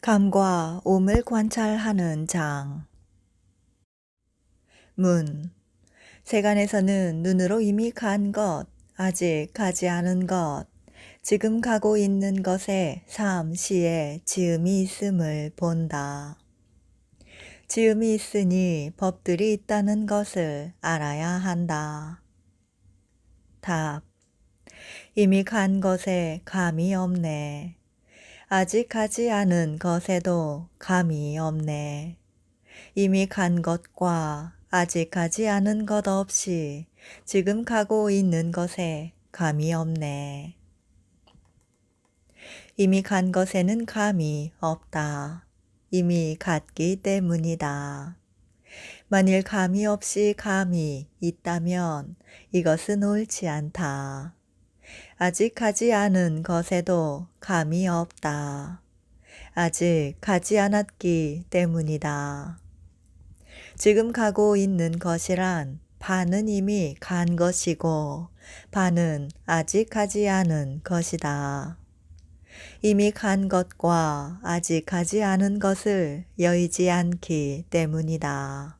감과 음을 관찰하는 장. 문. 세간에서는 눈으로 이미 간 것, 아직 가지 않은 것, 지금 가고 있는 것에 시에 지음이 있음을 본다. 지음이 있으니 법들이 있다는 것을 알아야 한다. 답. 이미 간 것에 감이 없네. 아직 가지 않은 것에도 감이 없네. 이미 간 것과 아직 가지 않은 것 없이 지금 가고 있는 것에 감이 없네. 이미 간 것에는 감이 없다. 이미 갔기 때문이다. 만일 감이 없이 감이 있다면 이것은 옳지 않다. 아직 가지 않은 것에도 감이 없다. 아직 가지 않았기 때문이다. 지금 가고 있는 것이란 반은 이미 간 것이고 반은 아직 가지 않은 것이다. 이미 간 것과 아직 가지 않은 것을 여의지 않기 때문이다.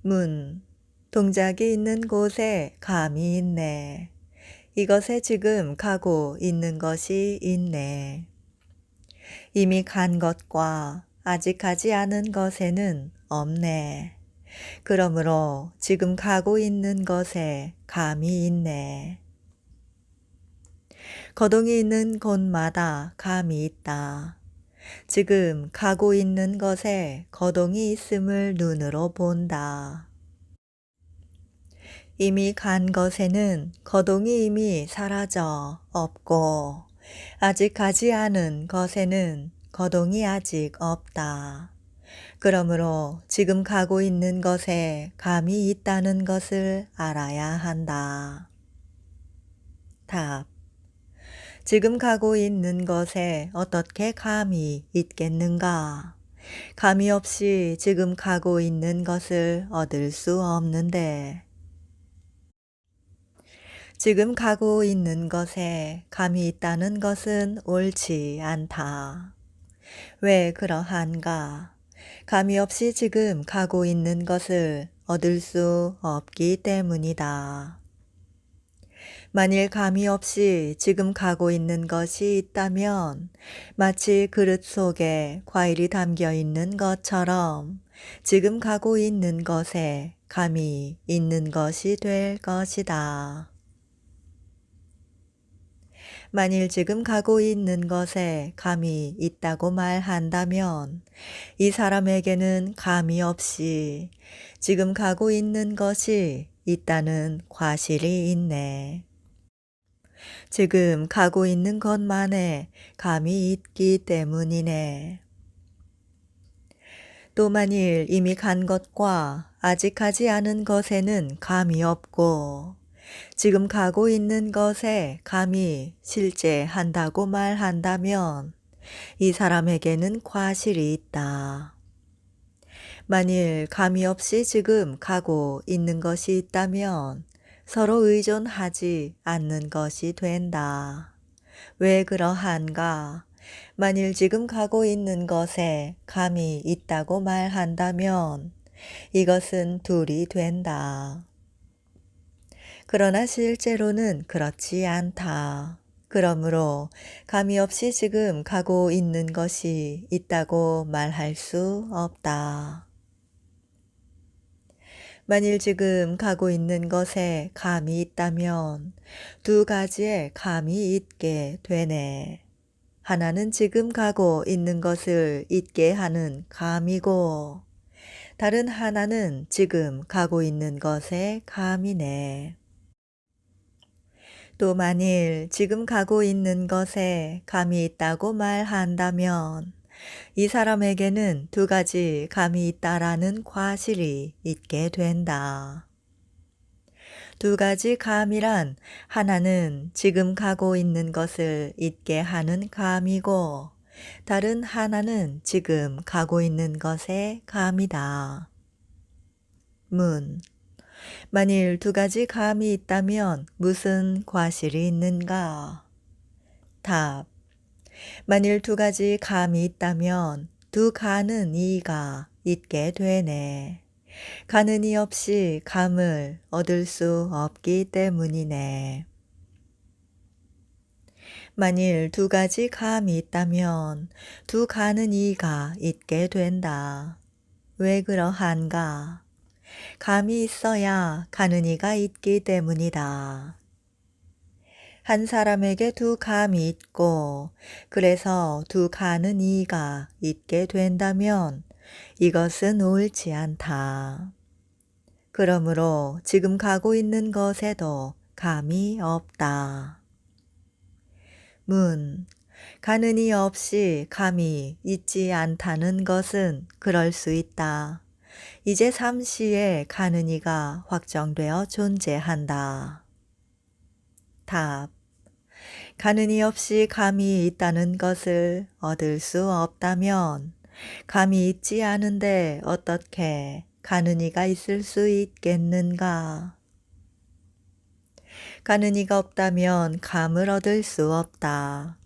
문. 동작이 있는 곳에 감이 있네. 이것에 지금 가고 있는 것이 있네. 이미 간 것과 아직 가지 않은 것에는 없네. 그러므로 지금 가고 있는 것에 감이 있네. 거동이 있는 곳마다 감이 있다. 지금 가고 있는 것에 거동이 있음을 눈으로 본다. 이미 간 것에는 거동이 이미 사라져 없고 아직 가지 않은 것에는 거동이 아직 없다. 그러므로 지금 가고 있는 것에 감이 있다는 것을 알아야 한다. 답. 지금 가고 있는 것에 어떻게 감이 있겠는가? 감이 없이 지금 가고 있는 것을 얻을 수 없는데. 지금 가고 있는 것에 감이 있다는 것은 옳지 않다. 왜 그러한가? 감이 없이 지금 가고 있는 것을 얻을 수 없기 때문이다. 만일 감이 없이 지금 가고 있는 것이 있다면 마치 그릇 속에 과일이 담겨 있는 것처럼 지금 가고 있는 것에 감이 있는 것이 될 것이다. 만일 지금 가고 있는 것에 감이 있다고 말한다면 이 사람에게는 감이 없이 지금 가고 있는 것이 있다는 과실이 있네. 지금 가고 있는 것만에 감이 있기 때문이네. 또 만일 이미 간 것과 아직 가지 않은 것에는 감이 없고 지금 가고 있는 것에 감이 실제 한다고 말한다면 이 사람에게는 과실이 있다. 만일 감이 없이 지금 가고 있는 것이 있다면 서로 의존하지 않는 것이 된다. 왜 그러한가? 만일 지금 가고 있는 것에 감이 있다고 말한다면 이것은 둘이 된다. 그러나 실제로는 그렇지 않다. 그러므로 감이 없이 지금 가고 있는 것이 있다고 말할 수 없다. 만일 지금 가고 있는 것에 감이 있다면 두 가지의 감이 있게 되네. 하나는 지금 가고 있는 것을 있게 하는 감이고 다른 하나는 지금 가고 있는 것의 감이네. 또 만일 지금 가고 있는 것에 감이 있다고 말한다면 이 사람에게는 두 가지 감이 있다라는 과실이 있게 된다. 두 가지 감이란 하나는 지금 가고 있는 것을 있게 하는 감이고 다른 하나는 지금 가고 있는 것의 감이다. 문. 만일 두 가지 감이 있다면 무슨 과실이 있는가? 답. 만일 두 가지 감이 있다면 두 가는 이가 있게 되네. 가는 이 없이 감을 얻을 수 없기 때문이네. 만일 두 가지 감이 있다면 두 가는 이가 있게 된다. 왜 그러한가? 감이 있어야 가는 이가 있기 때문이다. 한 사람에게 두 감이 있고 그래서 두 가는 이가 있게 된다면 이것은 옳지 않다. 그러므로 지금 가고 있는 것에도 감이 없다. 문. 가는 이 없이 감이 있지 않다는 것은 그럴 수 있다. 이제 삼시에 가는 이가 확정되어 존재한다. 답. 가는 이 없이 감이 있다는 것을 얻을 수 없다면 감이 있지 않은데 어떻게 가는 이가 있을 수 있겠는가? 가는 이가 없다면 감을 얻을 수 없다.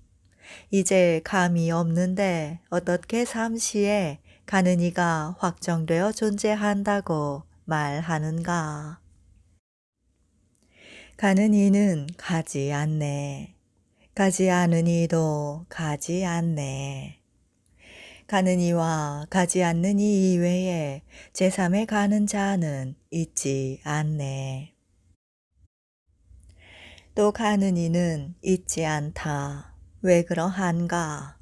이제 감이 없는데 어떻게 삼시에 가는 이가 확정되어 존재한다고 말하는가? 가는 이는 가지 않네. 가지 않은 이도 가지 않네. 가는 이와 가지 않는 이 이외에 제3에 가는 자는 있지 않네. 또 가는 이는 있지 않다. 왜 그러한가?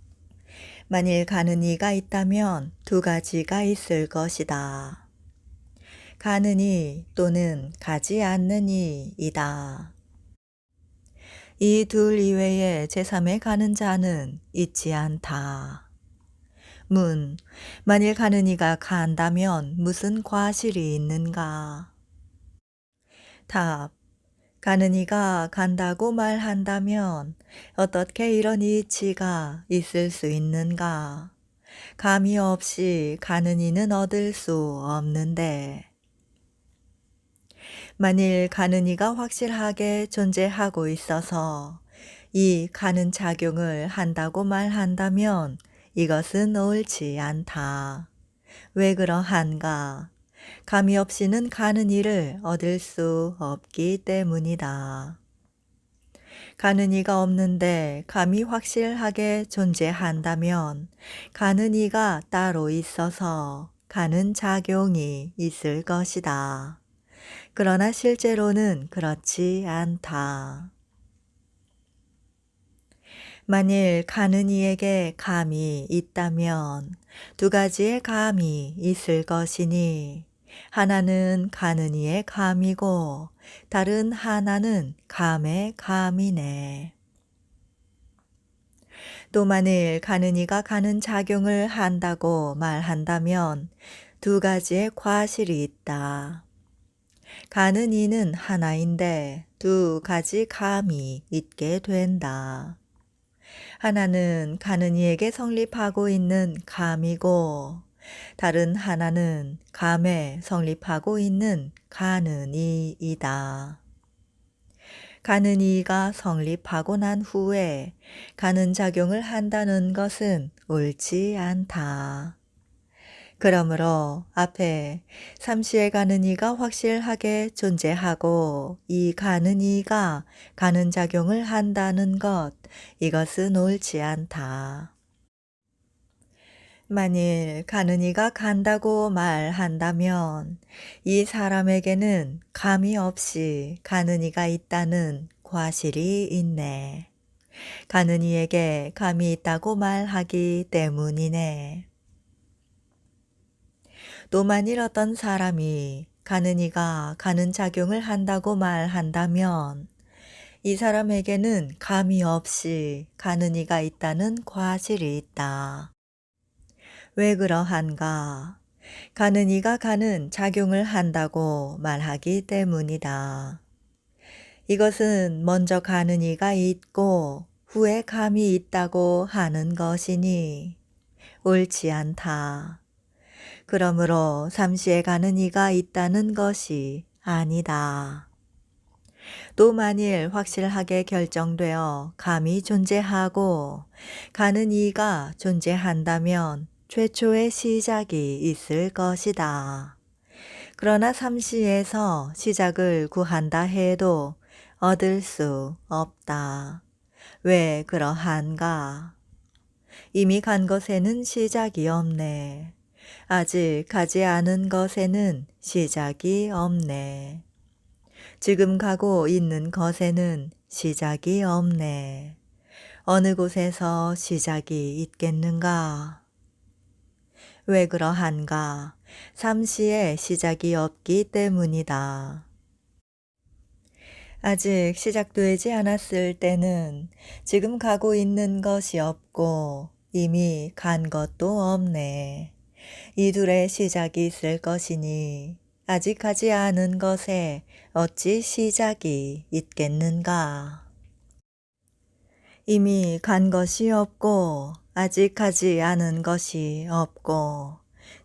만일 가는 이가 있다면 두 가지가 있을 것이다. 가는 이 또는 가지 않는 이이다. 이 둘 이외에 제3에 가는 자는 있지 않다. 문. 만일 가는 이가 간다면 무슨 과실이 있는가? 답. 가는 이가 간다고 말한다면 어떻게 이런 이치가 있을 수 있는가? 감이 없이 가는 이는 얻을 수 없는데. 만일 가는 이가 확실하게 존재하고 있어서 이 가는 작용을 한다고 말한다면 이것은 옳지 않다. 왜 그러한가? 감이 없이는 가는 이를 얻을 수 없기 때문이다. 가는 이가 없는데 감이 확실하게 존재한다면 가는 이가 따로 있어서 가는 작용이 있을 것이다. 그러나 실제로는 그렇지 않다. 만일 가는 이에게 감이 있다면 두 가지의 감이 있을 것이니 하나는 가는 이의 감이고 다른 하나는 감의 감이네. 또 만일 가는 이가 가는 작용을 한다고 말한다면 두 가지의 과실이 있다. 가는 이는 하나인데 두 가지 감이 있게 된다. 하나는 가는 이에게 성립하고 있는 감이고 다른 하나는 감에 성립하고 있는 가는 이이다. 가는 이가 성립하고 난 후에 가는 작용을 한다는 것은 옳지 않다. 그러므로 앞에 삼시에 가는 이가 확실하게 존재하고 이 가는 이가 가는 작용을 한다는 것, 이것은 옳지 않다. 만일 가는 이가 간다고 말한다면 이 사람에게는 감이 없이 가는 이가 있다는 과실이 있네. 가는 이에게 감이 있다고 말하기 때문이네. 또 만일 어떤 사람이 가는 이가 가는 작용을 한다고 말한다면 이 사람에게는 감이 없이 가는 이가 있다는 과실이 있다. 왜 그러한가? 가는 이가 가는 작용을 한다고 말하기 때문이다. 이것은 먼저 가는 이가 있고 후에 감이 있다고 하는 것이니 옳지 않다. 그러므로 삼시에 가는 이가 있다는 것이 아니다. 또 만일 확실하게 결정되어 감이 존재하고 가는 이가 존재한다면 최초의 시작이 있을 것이다. 그러나 삼시에서 시작을 구한다 해도 얻을 수 없다. 왜 그러한가? 이미 간 것에는 시작이 없네. 아직 가지 않은 것에는 시작이 없네. 지금 가고 있는 것에는 시작이 없네. 어느 곳에서 시작이 있겠는가? 왜 그러한가? 삼시에 시작이 없기 때문이다. 아직 시작되지 않았을 때는 지금 가고 있는 것이 없고 이미 간 것도 없네. 이 둘의 시작이 있을 것이니 아직 가지 않은 것에 어찌 시작이 있겠는가? 이미 간 것이 없고 아직 가지 않은 것이 없고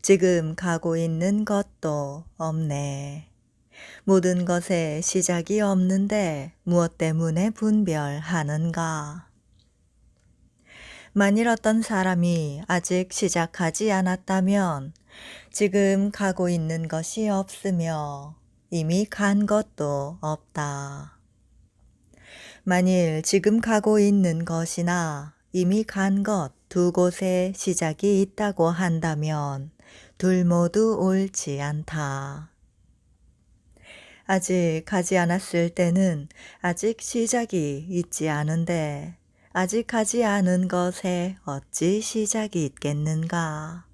지금 가고 있는 것도 없네. 모든 것에 시작이 없는데 무엇 때문에 분별하는가? 만일 어떤 사람이 아직 시작하지 않았다면 지금 가고 있는 것이 없으며 이미 간 것도 없다. 만일 지금 가고 있는 것이나 이미 간 것 두 곳에 시작이 있다고 한다면 둘 모두 옳지 않다. 아직 가지 않았을 때는 아직 시작이 있지 않은데 아직 가지 않은 것에 어찌 시작이 있겠는가?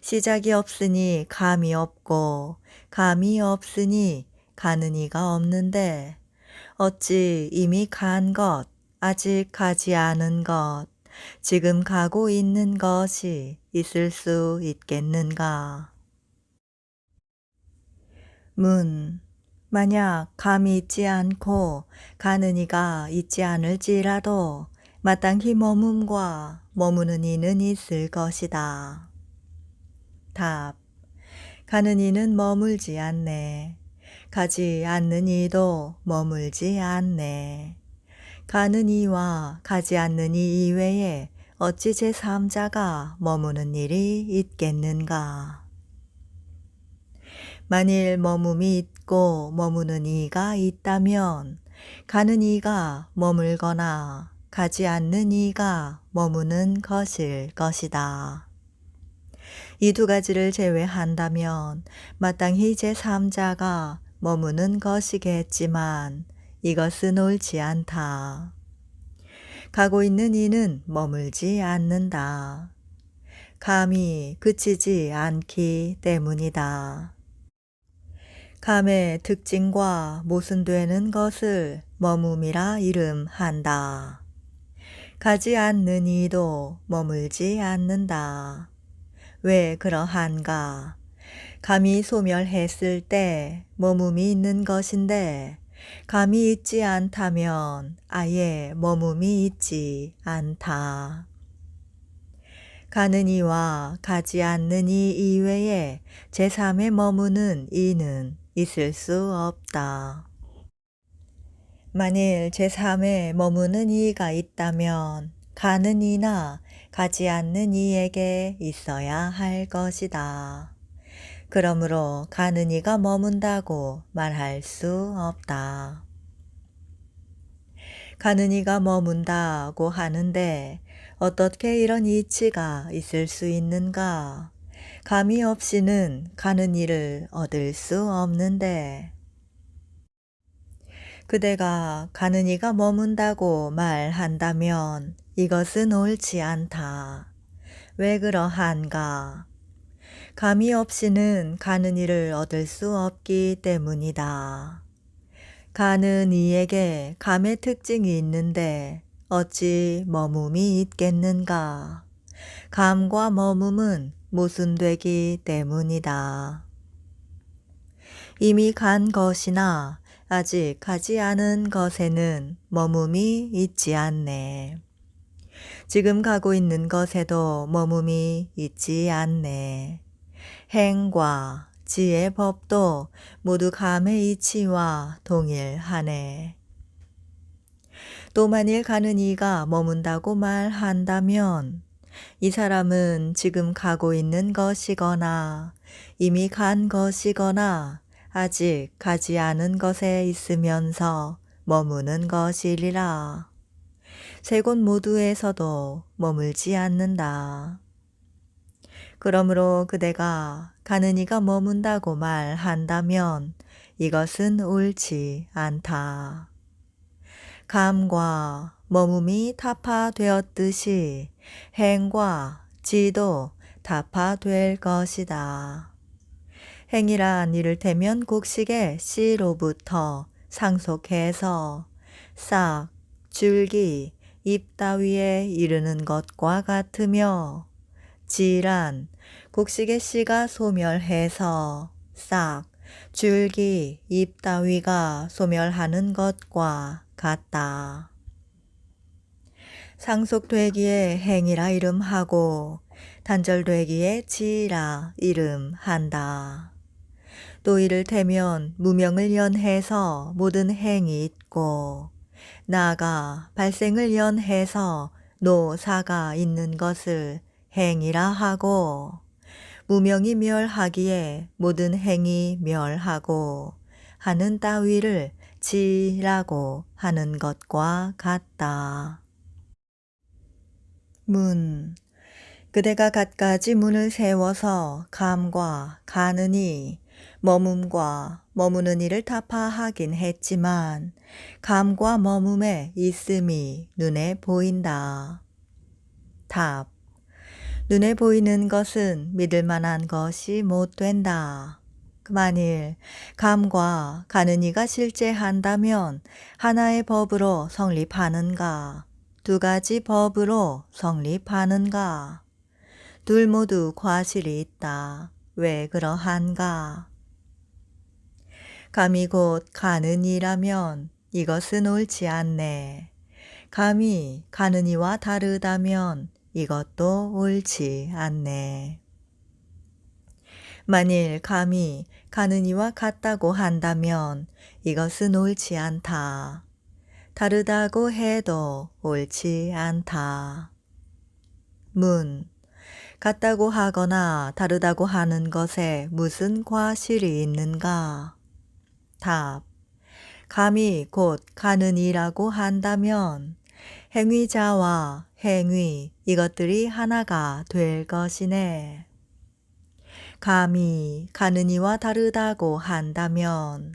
시작이 없으니 감이 없고 감이 없으니 가는 이가 없는데 어찌 이미 간 것, 아직 가지 않은 것, 지금 가고 있는 것이 있을 수 있겠는가? 문. 만약 감이 있지 않고 가는 이가 있지 않을지라도 마땅히 머문과 머무는 이는 있을 것이다. 답. 가는 이는 머물지 않네. 가지 않는 이도 머물지 않네. 가는 이와 가지 않는 이 이외에 어찌 제3자가 머무는 일이 있겠는가? 만일 머문이 있고 머무는 이가 있다면 가는 이가 머물거나 가지 않는 이가 머무는 것일 것이다. 이 두 가지를 제외한다면 마땅히 제3자가 머무는 것이겠지만 이것은 옳지 않다. 가고 있는 이는 머물지 않는다. 감이 그치지 않기 때문이다. 감의 특징과 모순되는 것을 머뭄이라 이름한다. 가지 않는 이도 머물지 않는다. 왜 그러한가? 감이 소멸했을 때 머움이 있는 것인데 감이 있지 않다면 아예 머움이 있지 않다. 가는 이와 가지 않는 이 이외에 제3에 머무는 이는 있을 수 없다. 만일 제3에 머무는 이가 있다면 가는 이나 가지 않는 이에게 있어야 할 것이다. 그러므로 가는 이가 머문다고 말할 수 없다. 가는 이가 머문다고 하는데 어떻게 이런 이치가 있을 수 있는가? 감이 없이는 가는 이를 얻을 수 없는데 그대가 가는 이가 머문다고 말한다면 이것은 옳지 않다. 왜 그러한가? 감이 없이는 가는 이를 얻을 수 없기 때문이다. 가는 이에게 감의 특징이 있는데 어찌 머움이 있겠는가? 감과 머움은 모순되기 때문이다. 이미 간 것이나 아직 가지 않은 것에는 머움이 있지 않네. 지금 가고 있는 것에도 머움이 있지 않네. 행과 지의 법도 모두 감의 이치와 동일하네. 또 만일 가는 이가 머문다고 말한다면 이 사람은 지금 가고 있는 것이거나 이미 간 것이거나 아직 가지 않은 것에 있으면서 머무는 것이리라. 세 곳 모두에서도 머물지 않는다. 그러므로 그대가 가는 이가 머문다고 말한다면 이것은 옳지 않다. 감과 머문이 타파되었듯이 행과 지도 타파될 것이다. 행이란 이를테면 곡식의 씨로부터 상속해서 싹, 줄기, 잎 따위에 이르는 것과 같으며 지란 곡식의 씨가 소멸해서 싹, 줄기, 잎 따위가 소멸하는 것과 같다. 상속되기에 행이라 이름하고 단절되기에 지라 이름한다. 또 이를테면 무명을 연해서 모든 행이 있고 나아가 발생을 연해서 노사가 있는 것을 행이라 하고 무명이 멸하기에 모든 행이 멸하고 하는 따위를 지라고 하는 것과 같다. 문. 그대가 갖가지 문을 세워서 감과 가느니 머문과 머무는 이를 타파하긴 했지만 감과 머문에 있음이 눈에 보인다. 답. 눈에 보이는 것은 믿을 만한 것이 못 된다. 만일 감과 가는 이가 실제한다면 하나의 법으로 성립하는가? 두 가지 법으로 성립하는가? 둘 모두 과실이 있다. 왜 그러한가? 감이 곧 가는 이라면 이것은 옳지 않네. 감이 가는 이와 다르다면 이것도 옳지 않네. 만일 감이 가는 이와 같다고 한다면 이것은 옳지 않다. 다르다고 해도 옳지 않다. 문. 같다고 하거나 다르다고 하는 것에 무슨 과실이 있는가? 답. 감이 곧 가는 이라고 한다면 행위자와 행위 이것들이 하나가 될 것이네. 감이 가는 이와 다르다고 한다면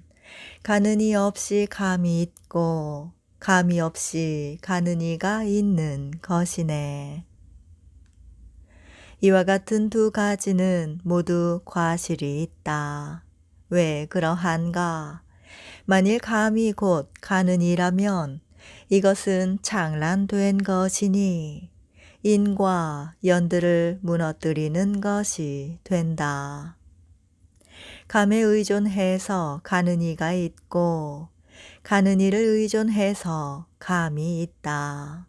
가는 이 없이 감이 있고 감이 없이 가는 이가 있는 것이네. 이와 같은 두 가지는 모두 과실이 있다. 왜 그러한가? 만일 감이 곧 가는 이라면 이것은 창란된 것이니 인과 연들을 무너뜨리는 것이 된다. 감에 의존해서 가는 이가 있고 가는 이를 의존해서 감이 있다.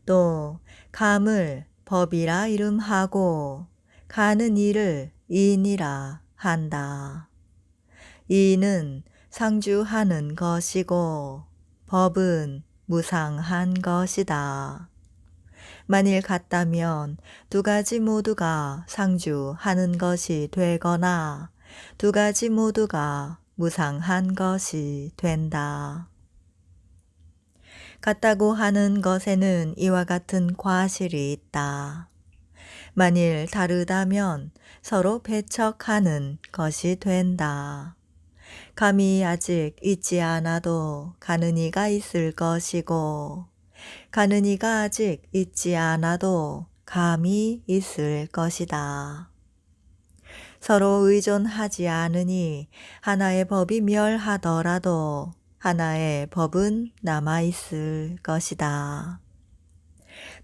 또 감을 법이라 이름하고 가는 이를 인이라 한다. 인은 상주하는 것이고 법은 무상한 것이다. 만일 같다면 두 가지 모두가 상주하는 것이 되거나 두 가지 모두가 무상한 것이 된다. 같다고 하는 것에는 이와 같은 과실이 있다. 만일 다르다면 서로 배척하는 것이 된다. 감이 아직 있지 않아도 가는 이가 있을 것이고 가는 이가 아직 있지 않아도 감이 있을 것이다. 서로 의존하지 않으니 하나의 법이 멸하더라도 하나의 법은 남아있을 것이다.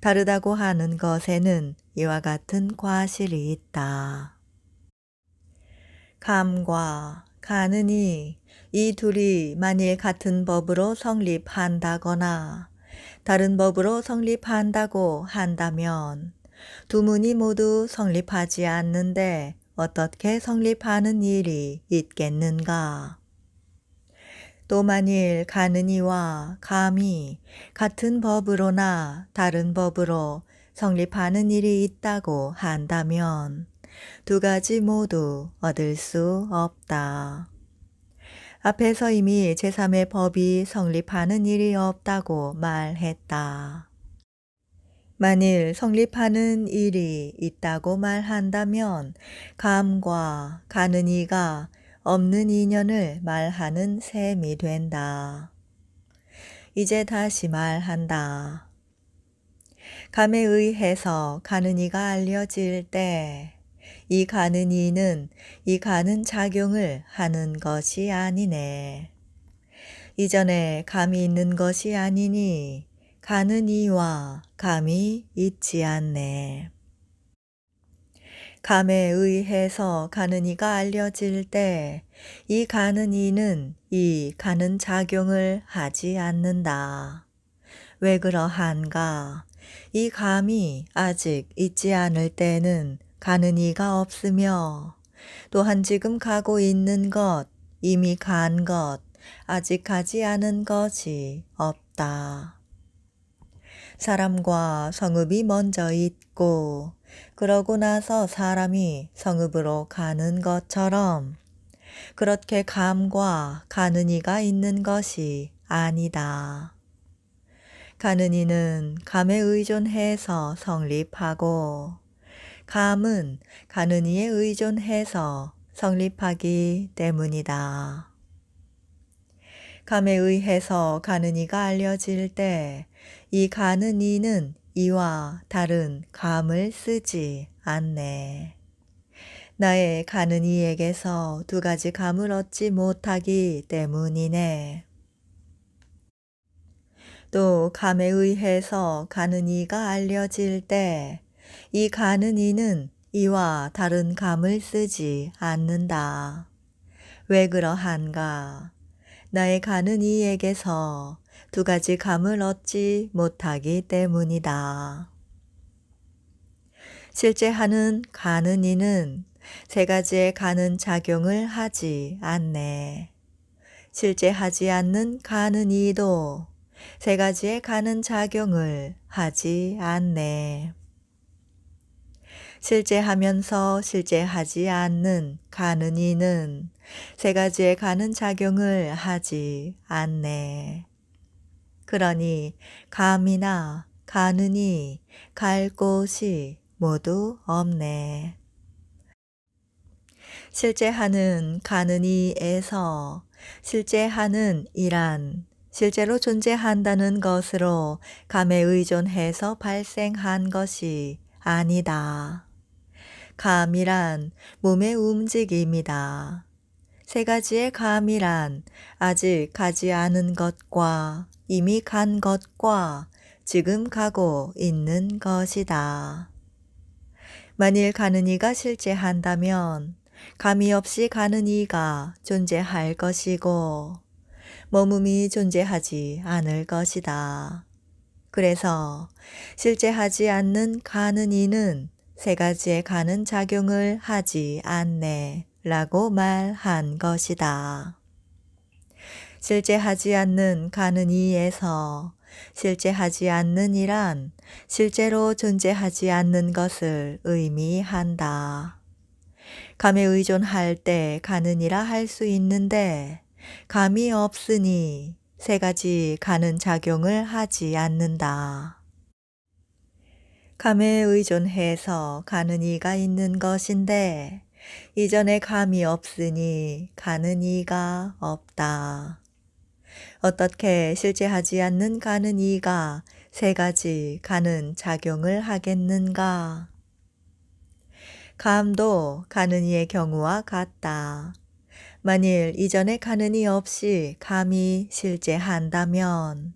다르다고 하는 것에는 이와 같은 과실이 있다. 감과 가는 이 둘이 만일 같은 법으로 성립한다거나 다른 법으로 성립한다고 한다면 두 문이 모두 성립하지 않는데 어떻게 성립하는 일이 있겠는가? 또 만일 가는 이와 감이 같은 법으로나 다른 법으로 성립하는 일이 있다고 한다면 두 가지 모두 얻을 수 없다. 앞에서 이미 제3의 법이 성립하는 일이 없다고 말했다. 만일 성립하는 일이 있다고 말한다면 감과 가는 이가 없는 인연을 말하는 셈이 된다. 이제 다시 말한다. 감에 의해서 가는 이가 알려질 때 이 가는 이는 이 가는 작용을 하는 것이 아니네. 이전에 감이 있는 것이 아니니 가는 이와 감이 있지 않네. 감에 의해서 가는 이가 알려질 때 이 가는 이는 이 가는 작용을 하지 않는다. 왜 그러한가? 이 감이 아직 있지 않을 때는 가는 이가 없으며 또한 지금 가고 있는 것, 이미 간 것, 아직 가지 않은 것이 없다. 사람과 성읍이 먼저 있고 그러고 나서 사람이 성읍으로 가는 것처럼 그렇게 감과 가는 이가 있는 것이 아니다. 가는 이는 감에 의존해서 성립하고 감은 가는 이에 의존해서 성립하기 때문이다. 감에 의해서 가는 이가 알려질 때 이 가는 이는 이와 다른 감을 쓰지 않네. 나의 가는 이에게서 두 가지 감을 얻지 못하기 때문이네. 또 감에 의해서 가는 이가 알려질 때 이 가는 이는 이와 다른 감을 쓰지 않는다. 왜 그러한가? 나의 가는 이에게서 두 가지 감을 얻지 못하기 때문이다. 실제 하는 가는 이는 세 가지의 가는 작용을 하지 않네. 실제 하지 않는 가는 이도 세 가지의 가는 작용을 하지 않네. 실제 하면서 실제 하지 않는 가는 이는 세 가지의 가는 작용을 하지 않네. 그러니 감이나 가는 이, 갈 곳이 모두 없네. 실제 하는 가는 이에서 실제 하는 이란 실제로 존재한다는 것으로 감에 의존해서 발생한 것이 아니다. 감이란 몸의 움직임이다. 세 가지의 감이란 아직 가지 않은 것과 이미 간 것과 지금 가고 있는 것이다. 만일 가는 이가 실제한다면 감이 없이 가는 이가 존재할 것이고 머금이 존재하지 않을 것이다. 그래서 실제하지 않는 가는 이는 세 가지의 가는 작용을 하지 않네 라고 말한 것이다. 실제하지 않는 가는 이에서 실제하지 않는 이란 실제로 존재하지 않는 것을 의미한다. 감에 의존할 때 가는 이라 할 수 있는데 감이 없으니 세 가지 가는 작용을 하지 않는다. 감에 의존해서 가는 이가 있는 것인데 이전에 감이 없으니 가는 이가 없다. 어떻게 실제하지 않는 가는 이가 세 가지 가는 작용을 하겠는가? 감도 가는 이의 경우와 같다. 만일 이전에 가는 이 없이 감이 실제한다면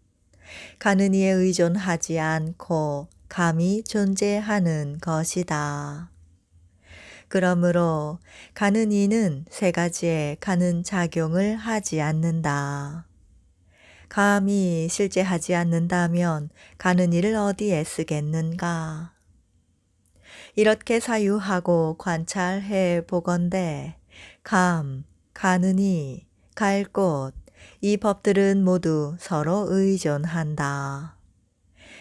가는 이에 의존하지 않고 감이 존재하는 것이다. 그러므로 가는 이는 세 가지의 가는 작용을 하지 않는다. 감이 실제하지 않는다면 가는 이를 어디에 쓰겠는가? 이렇게 사유하고 관찰해 보건대 가느니, 갈 곳, 이 법들은 모두 서로 의존한다.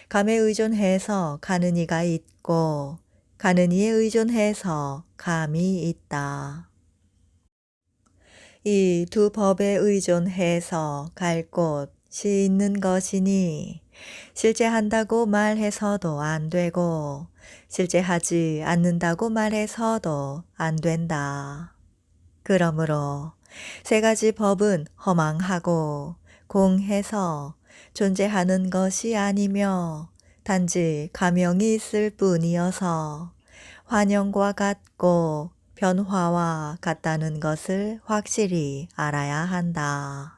감에 의존해서 가느니가 있고 가느니에 의존해서 감이 있다. 이 두 법에 의존해서 갈 곳이 있는 것이니 실제 한다고 말해서도 안 되고 실제 하지 않는다고 말해서도 안 된다. 그러므로 세 가지 법은 허망하고 공해서 존재하는 것이 아니며 단지 가명이 있을 뿐이어서 환영과 같고 변화와 같다는 것을 확실히 알아야 한다.